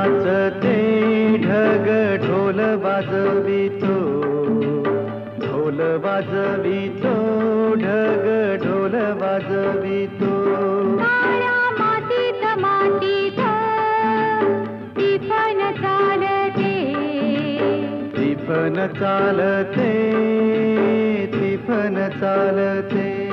नाचते ढग ढोल वाजवितो, ढोल वाजवितो ढग ढोल वाजवितो. काळ्या मातीत मातीत टिपण चालते, टिपण चालते, टिपण चालते.